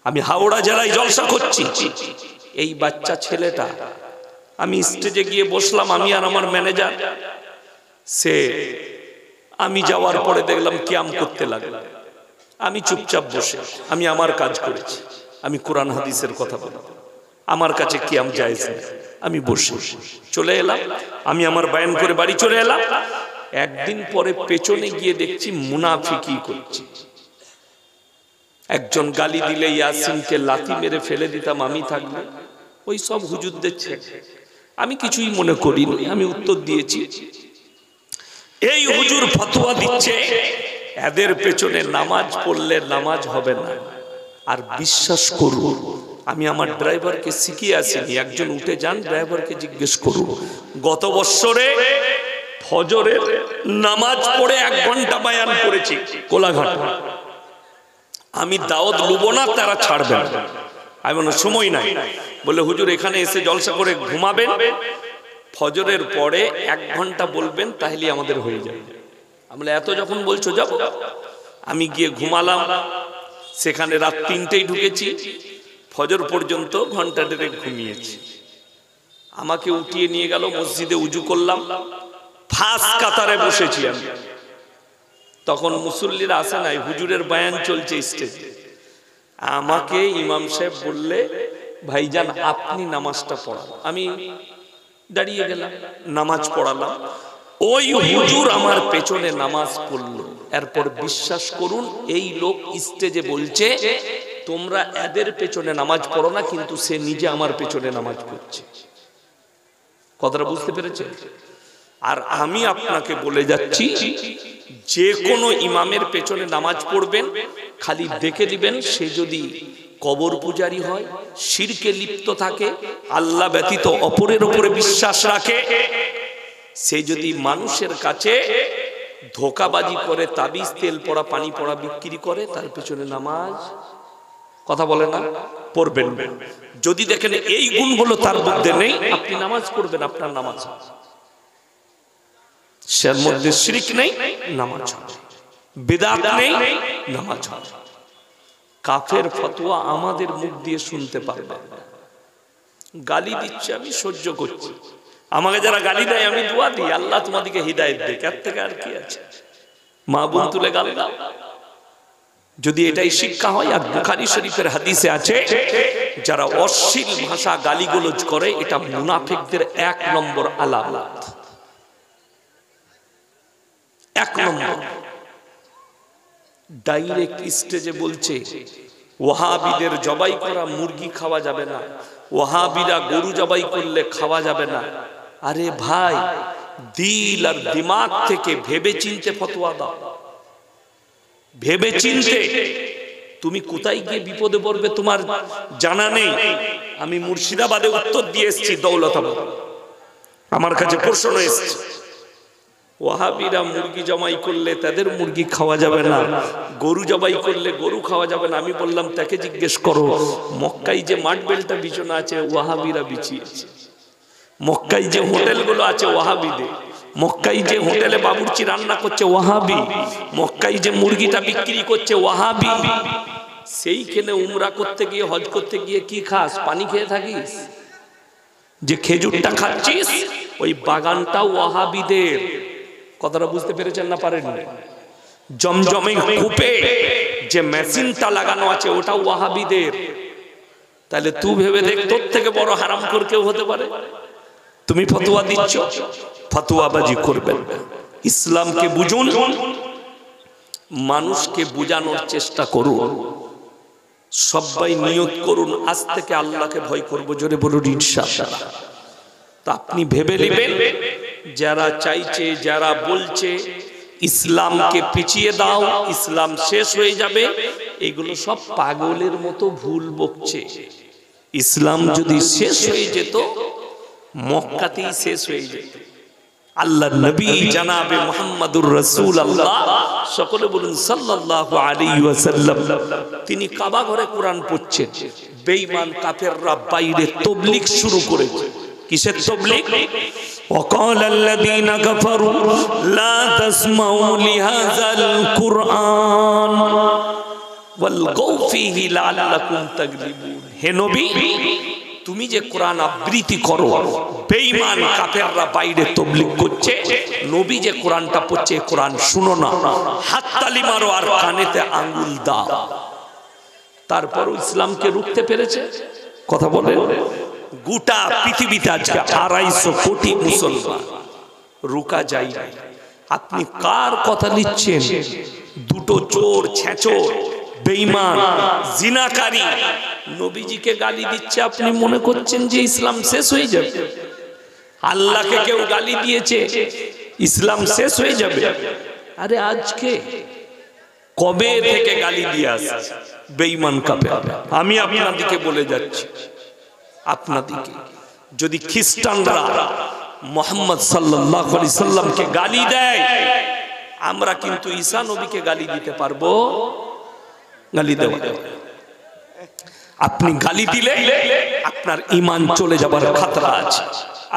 আমি হাওড়া জেলায় জলসা করছি, এই বাচ্চা ছেলেটা, আমি স্টেজে গিয়ে বসলাম, আমি আর আমার ম্যানেজার, সে আমি যাওয়ার পরে দেখলাম কিয়াম করতে লাগলো। আমি চুপচাপ বসে আমি আমার কাজ করেছি, আমি কোরআন হাদিসের কথা বলবো, আমার কাছে কিয়াম জায়েজ না, আমি বসে চলে এলাম। আমি আমার বয়ান করে বাড়ি চলে এলাম। একদিন পরে পেছনে গিয়ে দেখছি মুনাফিকি করছি। একজন গালি দিলে ইয়াসিনকে লাথি মেরে ফেলে দিতাম আমি থাকলে, ওই সব হুজুরদের ছেলে, আমি কিছুই মনে করিনি, আমি উত্তর দিয়েছি। এই হুজুর ফতোয়া দিচ্ছে এদের পেছনে নামাজ পড়লে নামাজ হবে না। আর বিশ্বাস করুন, আমি আমার ড্রাইভারকে শিখিয়ে আসিনি, একজন উঠে যান ড্রাইভারকে জিজ্ঞেস করুন, গত বছরে ফজরের নামাজ পড়ে 1 ঘন্টা বয়ান করেছি কোলাঘাট। আমি দাওয়াত লুব না, তারা ছাড়বেন, আমি বললাম সময় নাই। বলে হুজুর এখানে এসে জলসা করে ঘুমাবেন, ফজরের পরে 1 ঘন্টা বলবেন, তাহলে আমাদের হয়ে যাবে। আমরা এত যখন বলছো যাব। আমি গিয়ে ঘুমালাম, সেখানে রাত 3টেই ঢুকেছি, ফজর পর্যন্ত ঘন্টা 1.5 ঘুমিয়েছি। আমাকে উঠিয়ে নিয়ে গেল মসজিদে, উজু করলাম, ফার্স্ট কাতারে বসেছি আমি। তখন মুসল্লিরা আসে নাই, হুজুরের বয়ান চলছে স্টেজে। আমাকে ইমাম সাহেব বললে ভাইজান আপনি নামাজটা পড়ান। আমি দাঁড়িয়ে গেলাম, নামাজ পড়ালাম। ওই হুজুর আমার পেছনে নামাজ পড়লো। এরপর বিশ্বাস করুন, এই লোক স্টেজে বলছে তোমরা এদের পেছনে নামাজ পড়ো না, কিন্তু সে নিজে আমার পেছনে নামাজ পড়ছে। কথাটা বুঝতে পেরেছে? আর আমি আপনাকে বলে যাচ্ছি, যে কোনো ইমামের পেছনে নামাজ পড়বেন, খালি দেখে দিবেন সে যদি কবর পূজারি হয়, শিরকে লিপ্ত থাকে, আল্লাহ ব্যতীত অপরের উপরে বিশ্বাস রাখে, সে যদি মানুষের কাছে ধোকাবাজি করে, তাবিজ তেল পড়া পানি পড়া বিক্রি করে, তার পেছনে নামাজ কথা বলে না পড়বেন। যদি দেখেন এই গুণগুলো তার মধ্যে নেই, আপনি নামাজ পড়বেন, আপনার নামাজ সের মধ্যে শিরক নেই, নামাজ হবে। বিদআত নেই, নামাজ হবে। কাফের ফতোয়া আমাদের মুখ দিয়ে শুনতে পারবে না। গালি দিচ্ছে, আমি সহ্য করছি। আমাকে যারা গালি দেয় আমি দোয়া দিই, আল্লাহ তোমাদেরকে হিদায়াত দেয়, এর থেকে আর কি আছে? মা বোন তুলে গাল দাও, যদি এটাই শিক্ষা হয়। আর বুখারী শরীফের হাদিসে আছে, যারা অশ্লীল ভাষা গালিগালাজ করে, এটা মুনাফিকদের 1 নম্বর আলামত। 1 নম্বর। ডাইরেক্ট স্টেজে বলছে ওয়াহাবিদের জবাই করা মুরগি খাওয়া যাবে না, ওয়াহাবিরা গরু জবাই করলে খাওয়া যাবে না। আরে ভাই, দিল আর দিমাগ থেকে ভেবে চিনতে ফতোয়া দাও, ভেবে চিনতে। তুমি কোথায় গিয়ে বিপদে পড়বে তোমার জানা নেই। আমি মুর্শিদাবাদে উত্তর দিয়ে এসেছি, দৌলতাবাদ, আমার কাছে প্রশ্ন এসেছে, ওয়াহাবিরা মুরগি জবাই করলে তাদের মুরগি খাওয়া যাবে না, গরু জবাই করলে গরু খাওয়া যাবে না। আমি বললাম তাকে জিজ্ঞেস করো, মক্কায় যে মাঠবেলটা বিছানো আছে ওয়াহাবিরা বিছিয়েছে, মক্কায় যে হোটেলগুলো আছে ওয়াহাবিদের, মক্কায় যে হোটেলে বাবুর্চি রান্না করছে ওয়াহাবি, মক্কায় যে মুরগিটা বিক্রি করছে ওয়াহাবি। সেইখানে উমরা করতে গিয়ে, হজ করতে গিয়ে কি খাস? পানি খেয়ে থাকিস? যে খেজুরটা খাচ্ছিস ওই বাগানটা ওয়াহাবিদের। কথাটা বুঝতে পেরেছেন না পারেননি? জমজমে কূপে যে মেশিনটা লাগানো আছে ওটা ওয়াহাবিদের। তাহলে তুই ভেবে দেখ, তোর থেকে বড় হারামখোর কেউ হতে পারে? তুমি ফতোয়া দিচ্ছ, ফতোয়াবাজি করবেন না। ইসলামকে বুঝুন, মানুষকে বুঝানোর চেষ্টা করুন। সবাই নিয়ত করুন আজ থেকে আল্লাহকে ভয় করব, জোরে বলুন ইনশাআল্লাহ। তা আপনি ভেবে নেবেন, যারা চাইছে, যারা বলছে ইসলামকে পিছিয়ে দাও, ইসলাম শেষ হয়ে যাবে, এগুলো সব পাগলের মতো ভুল বকছে। ইসলাম যদি শেষ হয়ে যেত, মক্কাতেই শেষ হয়ে যেত। আল্লাহ নবী জানাবে মুহাম্মাদুর রাসূলুল্লাহ, সকলে বলুন সাল্লাল্লাহু আলাইহি ওয়াসাল্লাম, তিনি কাবা ঘরে কোরআন পড়ছেন। বেঈমান কাফেররা বাইরে তাবলীগ শুরু করেছে। কিসের তাবলীগ? وقال الذين كفروا لا تسمعوا لهذا القرآن ওয়ালগাউ ফীহি লাআল্লাকুম তাগলিবুন। হে নবী, তুমি যে কোরআন আবৃত্তি করো, বেঈমান কাফেররা বাইরে তাবলীগ করছে, নবী যে কোরআনটা পড়ছে কোরআন শুনো না, হাততালি মারো আর কানেতে আঙ্গুল দাও। তারপরও ইসলামকে রুখতে পেরেছে? কথা বলে। গোটা পৃথিবীতে আজকে 250 কোটি মুসলমান, রুকা যায় না। আপনি কার কথা নিচ্ছেন? দুটো চোর, ছেঁচোর, বেঈমান, জিনাকারী নবীজিকে গালি দিচ্ছে, আপনি মনে করছেন যে ইসলাম শেষ হয়ে যাবে? আল্লাহকে কেউ গালি দিয়েছে, ইসলাম শেষ হয়ে যাবে? আরে আজকে কবে থেকে গালি দিয়ে আসছে বেঈমান কাফের। আমি আপনাদেরকে বলে যাচ্ছি, আপনাদেরকে যদি খ্রিস্টানরা মুহাম্মদ সাল্লাল্লাহু আলাইহি সাল্লামকে গালি দেয়, আমরা কিন্তু ঈসা নবীকে গালি দিতে পারবো? গালি দেওয়া, আপনি গালি দিলে আপনার ঈমান চলে যাবার খতরা আছে।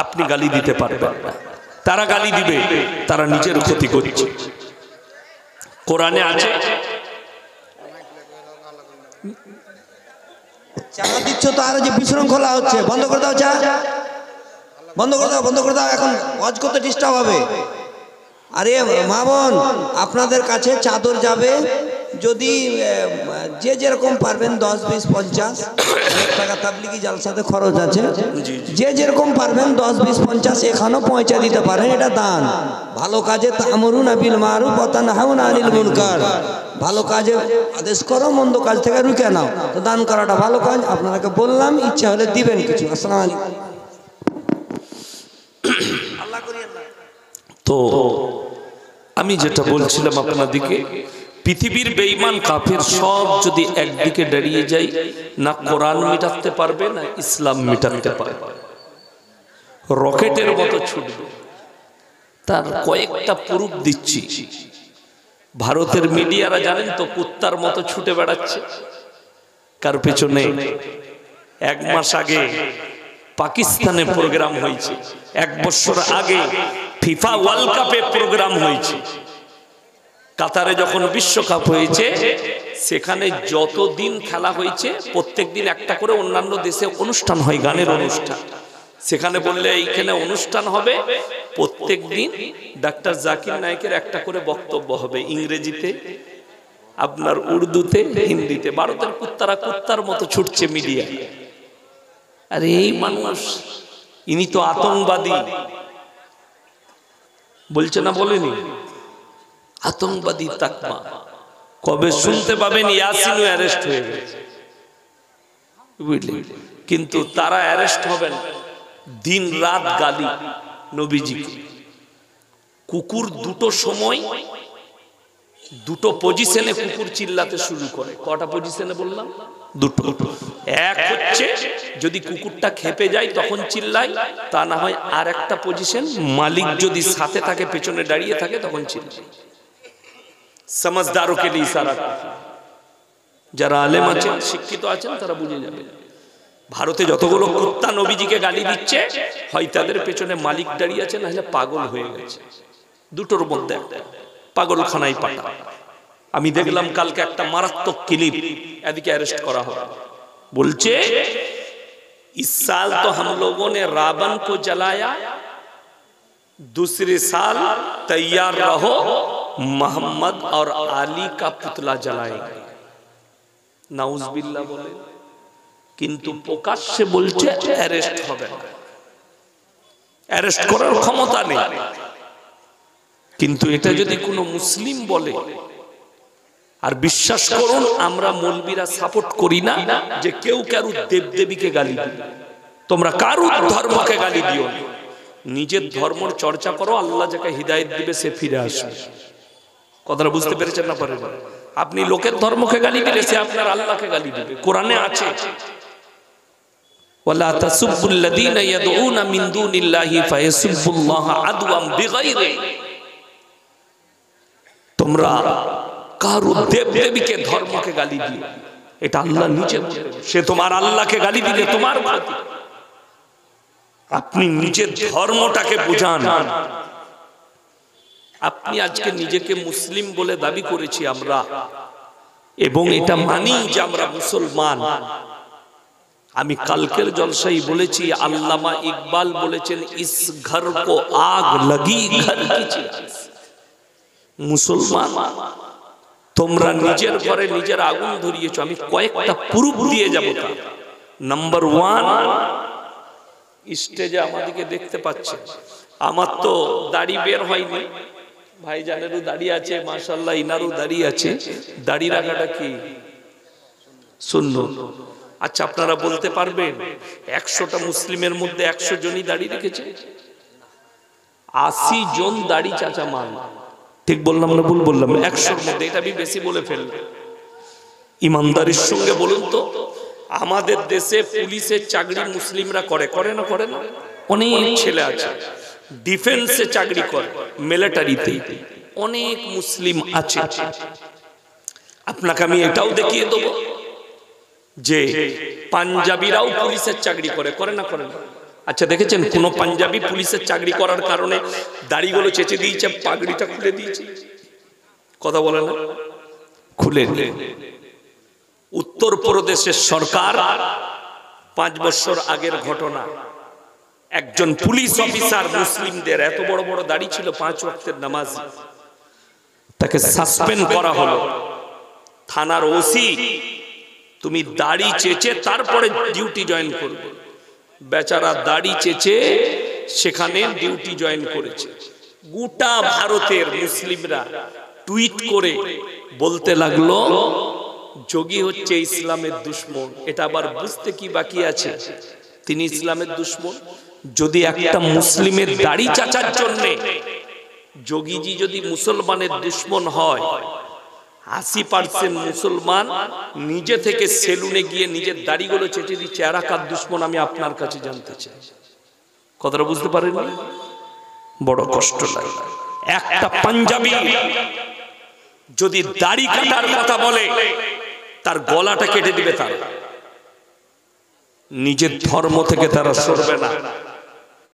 আপনি গালি দিতে পারবেন না, তারা গালি দিবে, তারা নিজের ক্ষতি করছে। কোরআনে আছে, চা দিচ্ছ তো আর যে বিশৃঙ্খলা হচ্ছে, বন্ধ করে দাও, চা বন্ধ করে দাও, বন্ধ করে দাও, এখন ওয়াজ করতে ডিস্টার্ব হবে। আরে মা বোন, আপনাদের কাছে চাদর যাবে, যদি যে যেরকম পারবেন 10, 20, 50 টাকা তাবলিগি জালসাতে খরচ আছে, যে যেরকম পারবেন 10, 20, 50 এখানেও পৌঁছে দিতে পারেন। এটা দান। ভালো কাজে তা'মুরুনা বিল মারুফ ওয়া তানহাউনা আনিল মুনকার, ভালো কাজে আদেশ করো, মন্দ কাজ থেকে রুখে নাও। তো দান করাটা ভালো কাজ, আপনাকে বললাম, ইচ্ছা হলে দিবেন কিছু। আসসালামু আলাইকুম। আল্লাহ করিয়েন না। তো আমি যেটা বলছিলাম আপনাদেরকে, পৃথিবীর বেঈমান কাফের সব যদি একদিকে দাঁড়িয়ে যায়, না কোরআন মিটাতে পারবে না ইসলাম মিটাতে পারবে, রকেটের মতো ছুটবে। তার কয়েকটা প্রুফ দিচ্ছি। ভারতের মিডিয়ারা জানেন তো কুত্তার মতো ছুটে বেড়াচ্ছে কার পেছনে? 1 মাস আগে পাকিস্তানে প্রোগ্রাম হয়েছে, 1 বছর আগে ফিফা ওয়ার্ল্ড কাপে প্রোগ্রাম হয়েছে, কাতারে যখন বিশ্বকাপ হয়েছে, সেখানে যতদিন খেলা হয়েছে প্রত্যেকদিন একটা করে অন্যান্য দেশে অনুষ্ঠান হয়, গানের অনুষ্ঠান। সেখানে বললে এইখানে অনুষ্ঠান হবে, প্রত্যেকদিন ডাক্তার জাকির নায়েকের একটা করে বক্তব্য হবে, ইংরেজিতে, আপনার উর্দুতে, হিন্দিতে। ভারতের কুত্তারা কুত্তার মতো ছুটছে মিডিয়া। আরে এই মানুষ, ইনি তো আতঙ্কবাদী বলছে না, বলেনি? আতঙ্কবাদী তাকমা কবে শুনতে পাবেন? ইয়াসিনও অ্যারেস্ট হয়ে গেছে, বুঝলেন? কিন্তু তারা অ্যারেস্ট হবেন, দিন রাত গালি নবীজিকে। কুকুর দুটো সময় দুটো পজিশনে কুকুর চিল্লাতে শুরু করে। কটা পজিশনে বললাম? দুটো। এক হচ্ছে যদি কুকুরটা খেপে যায় তখন চিল্লায়, তা না হয় আর একটা পজিশন, মালিক যদি সাথে থাকে, পেছনে দাঁড়িয়ে থাকে, তখন চিল্লায়। समझदारों के लिए इशारा। যারা আলেম আছেন, শিক্ষিত আছেন, তারা বুঝে যাবে। ভারতে যতগুলো কুত্তা নবীজিকে গালি দিচ্ছে, হয় তাদের পেছনে মালিক দাঁড়িয়ে আছে, না হলে পাগল হয়ে গেছে। দুটোর মধ্যে একটা, পাগলখানায় পাঠা। আমি দেখলাম কালকে একটা মারাত্মক ক্লিপ, এদিকে অ্যারেস্ট করা হবে। बोलचे इस साल तो हम लोगों ने रावण को जलाया, दूसरे साल तैयार रहो मोहम्मद और आली का पुतला जलाएंगे। नाउजुबिल्लाह बोले, किंतु प्रकाश्ये बोलছে অ্যারেস্ট হবে না, অ্যারেস্ট করার ক্ষমতা নেই। কিন্তু এটা যদি কোনো মুসলিম বলে, আর বিশ্বাস করুন আমরা মৌলবীরা সাপোর্ট করি না যে কেউ কারুর দেবদেবীকে গালি দিবে। তোমরা কারুর ধর্মকে গালি দিও না, নিজের ধর্মের চর্চা করো, আল্লাহ যাকে হিদায়াত দিবে সে ফিরে আসবে। কথাটা বুঝতে পেরেছেন না? পারেন? আপনি লোকের ধর্মকে গালি দিলে সে আপনার আল্লাহকে গালি দিবে। কোরআনে আছে, ওয়ালা তাসুবুল্লাযীনা ইয়াদউনা মিন দুনিল্লাহি ফায়াসুবুল্লাহা আদওয়াম বিগাইরি। তোমরা কারো দেবদেবীকে ধর্মকে গালি দিও, এটা আল্লাহ নিজে বলেন। সে তোমার আল্লাহকে গালি দিলে তোমার ক্ষতি। আপনি নিজের ধর্মটাকে বুঝান। আপনি আজকে নিজেকে মুসলিম বলে দাবি করেছি আমরা, এবং এটা মানি যে আমরা মুসলমান। আমি কালকের জলসাই বলেছি, আল্লামা ইকবাল বলেছেন, ইস ঘর কো আগ লাগি ঘর কি চিরাগ। মুসলমান তোমরা নিজের ঘরে নিজের আগুন ধরিয়েছো। আমি কয়েকটা প্রুফ দিয়ে যাব। নাম্বার 1, স্টেজে আমাদেরকে দেখতে পাচ্ছে, আমার তো দাড়ি বের হয়নি, ভাইজানেরও দাড়ি আছে, মাশাআল্লাহ ইনারও দাড়ি আছে। দাড়ি রাখাটা কি সুন্নাত? আচ্ছা, আপনারা বলতে পারবেন 100টা মুসলিমের মধ্যে 100 জনই দাড়ি রেখেছে? 80 জন দাড়ি চাচা মান। ঠিক বললাম না ভুল বললাম? 100-র মধ্যে, এটা আমি বেশি বলে ফেললাম। ইমানদারির সঙ্গে বলুন তো, আমাদের দেশে পুলিশের চাকরি মুসলিমরা করে না করে না? অনেক ছেলে আছে ডিফেন্সে চাকরি করে, মিলিটারিতে অনেক মুসলিম আছে। আপনাকে আমি এটাও দেখিয়ে দেব যে পাঞ্জাবিরাও পুলিশের চাকরি করে না করে না? আচ্ছা, দেখেছেন কোন পাঞ্জাবি পুলিশের চাকরি করার কারণে দাড়িগুলো চেঁচে দিয়েছে, পাগড়িটা খুলে দিয়েছে? কথা বলে না? খুলে দিয়ে উত্তরপ্রদেশের সরকার 5 বছর আগের ঘটনা, একজন পুলিশ অফিসার মুসলিমদের, এত বড় বড় দাড়ি ছিল, 5 ওয়াক্তের নামাজ, তাকে সাসপেন্ড করা হলো। থানার ওসি, তুমি দাড়ি চেঁচে তারপরে ডিউটি জয়েন করবে। বেচারা দাড়ি চেঁচে সেখানে ডিউটি জয়েন করেছে। গোটা ভারতের মুসলিমরা টুইট করে বলতে লাগলো, যোগী হচ্ছে ইসলামের দুশমন। এটা আবার বুঝতে কি বাকি আছে? তিনি ইসলামের দুশমন। যদি একটা মুসলিমের দাড়ি চাচার জন্য যোগীজি যদি মুসলমানের দুশমন হয়, 80% মুসলমান নিজে থেকে সেলুনে গিয়ে নিজের দাড়িগুলো চেঁচে দিচ্ছে, এরা কার দুশমন আমি আপনার কাছে জানতে চাই। কথাটা বুঝতে পারেন? বড় কষ্ট লাগে। একটা পাঞ্জাবি যদি দাড়ি কাটার কথা বলে, তার গলাটা কেটে দিবে। তার নিজের ধর্ম থেকে তারা সরবে না।